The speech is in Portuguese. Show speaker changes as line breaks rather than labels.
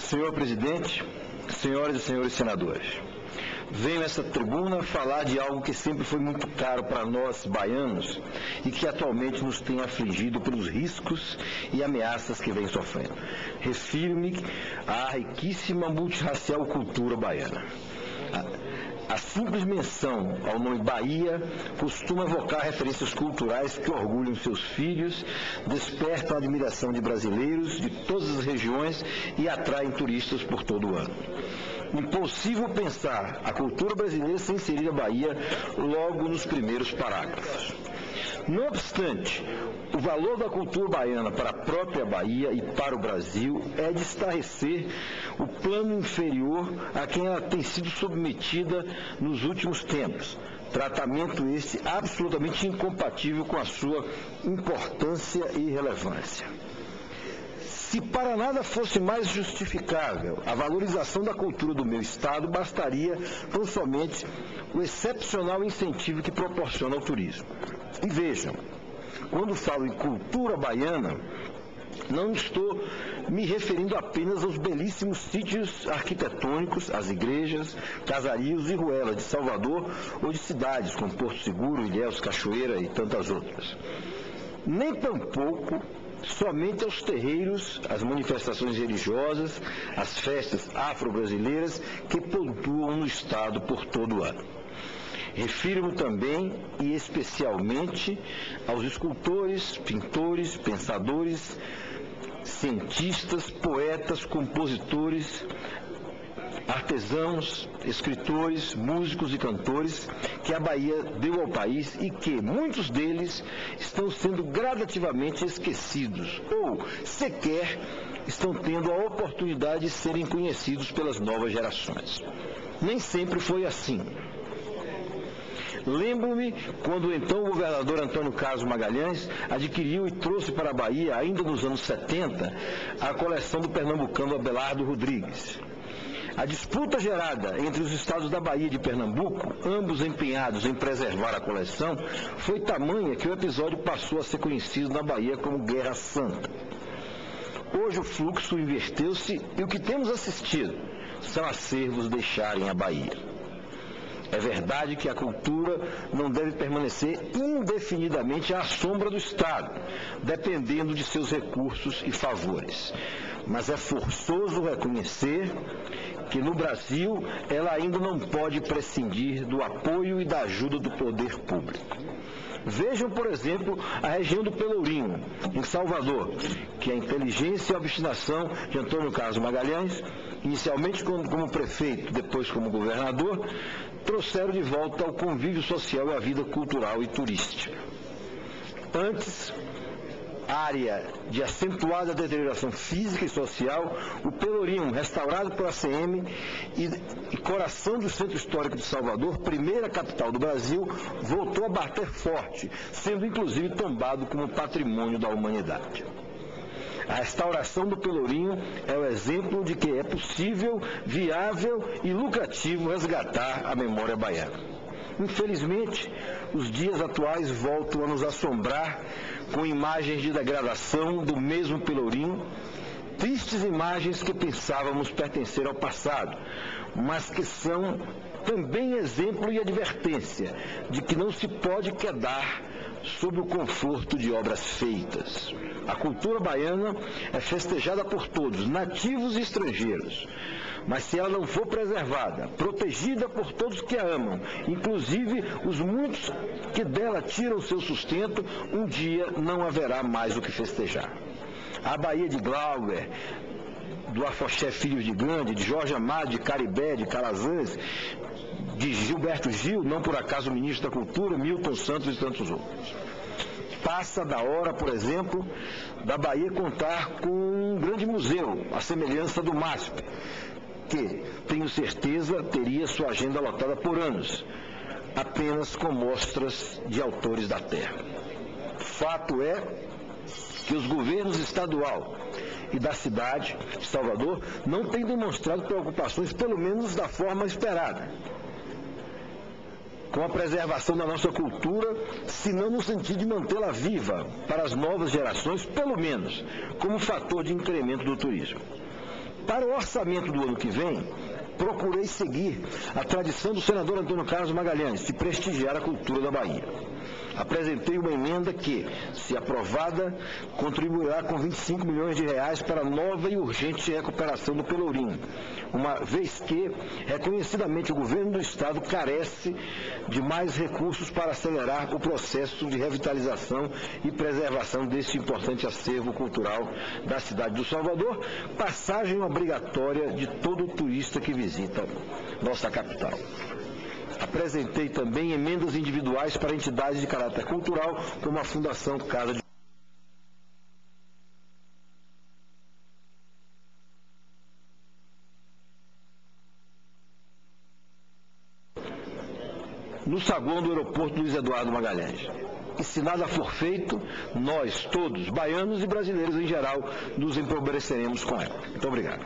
Senhor presidente, senhoras e senhores senadores, venho a essa tribuna falar de algo que sempre foi muito caro para nós, baianos, e que atualmente nos tem afligido pelos riscos e ameaças que vem sofrendo. Refiro-me à riquíssima multirracial cultura baiana. A simples menção ao nome Bahia costuma evocar referências culturais que orgulham seus filhos, despertam a admiração de brasileiros de todas as regiões e atraem turistas por todo o ano. Impossível pensar a cultura brasileira sem inserir a Bahia logo nos primeiros parágrafos. Não obstante, o valor da cultura baiana para a própria Bahia e para o Brasil é de estarrecer o plano inferior a quem ela tem sido submetida nos últimos tempos. Tratamento esse absolutamente incompatível com a sua importância e relevância. Se para nada fosse mais justificável a valorização da cultura do meu Estado, bastaria tão somente o excepcional incentivo que proporciona ao turismo. E vejam, quando falo em cultura baiana, não estou me referindo apenas aos belíssimos sítios arquitetônicos, às igrejas, casarios e ruelas de Salvador ou de cidades como Porto Seguro, Ilhéus, Cachoeira e tantas outras. Nem tampouco somente aos terreiros, às manifestações religiosas, às festas afro-brasileiras que pontuam no Estado por todo o ano. Refiro-me também e especialmente aos escultores, pintores, pensadores, cientistas, poetas, compositores, artesãos, escritores, músicos e cantores que a Bahia deu ao país e que muitos deles estão sendo gradativamente esquecidos ou sequer estão tendo a oportunidade de serem conhecidos pelas novas gerações. Nem sempre foi assim. Lembro-me quando o então governador Antônio Carlos Magalhães adquiriu e trouxe para a Bahia, ainda nos anos 70, a coleção do pernambucano Abelardo Rodrigues. A disputa gerada entre os estados da Bahia e de Pernambuco, ambos empenhados em preservar a coleção, foi tamanha que o episódio passou a ser conhecido na Bahia como Guerra Santa. Hoje o fluxo inverteu-se e o que temos assistido são acervos deixarem a Bahia. É verdade que a cultura não deve permanecer indefinidamente à sombra do Estado, dependendo de seus recursos e favores. Mas é forçoso reconhecer que no Brasil ela ainda não pode prescindir do apoio e da ajuda do poder público. Vejam, por exemplo, a região do Pelourinho, em Salvador, que a inteligência e a obstinação de Antônio Carlos Magalhães, inicialmente como prefeito, depois como governador, trouxeram de volta ao convívio social e à vida cultural e turística. Antes, área de acentuada deterioração física e social, o Pelourinho, restaurado pela ACM e coração do Centro Histórico de Salvador, primeira capital do Brasil, voltou a bater forte, sendo inclusive tombado como patrimônio da humanidade. A restauração do Pelourinho é o exemplo de que é possível, viável e lucrativo resgatar a memória baiana. Infelizmente, os dias atuais voltam a nos assombrar com imagens de degradação do mesmo Pelourinho, tristes imagens que pensávamos pertencer ao passado, mas que são também exemplo e advertência de que não se pode quedar sob o conforto de obras feitas. A cultura baiana é festejada por todos, nativos e estrangeiros. Mas se ela não for preservada, protegida por todos que a amam, inclusive os muitos que dela tiram seu sustento, um dia não haverá mais o que festejar. A Bahia de Glauber, do Afoxé Filhos de Gandhi, de Jorge Amado, de Caribé, de Calazans, de Gilberto Gil, não por acaso o ministro da Cultura, Milton Santos e tantos outros. Passa da hora, por exemplo, da Bahia contar com um grande museu, à semelhança do MASP, que, tenho certeza, teria sua agenda lotada por anos, apenas com mostras de autores da terra. Fato é que os governos estadual e da cidade de Salvador não têm demonstrado preocupações, pelo menos da forma esperada, com a preservação da nossa cultura, se não no sentido de mantê-la viva para as novas gerações, pelo menos como fator de incremento do turismo. Para o orçamento do ano que vem, procurei seguir a tradição do senador Antônio Carlos Magalhães, de prestigiar a cultura da Bahia. Apresentei uma emenda que, se aprovada, contribuirá com 25 milhões de reais para a nova e urgente recuperação do Pelourinho, uma vez que, reconhecidamente, o governo do Estado carece de mais recursos para acelerar o processo de revitalização e preservação deste importante acervo cultural da cidade do Salvador, passagem obrigatória de todo turista que visita nossa capital. Apresentei também emendas individuais para entidades de caráter cultural, como a Fundação Casa de... no saguão do aeroporto Luiz Eduardo Magalhães. E se nada for feito, nós todos, baianos e brasileiros em geral, nos empobreceremos com ela. Muito obrigado.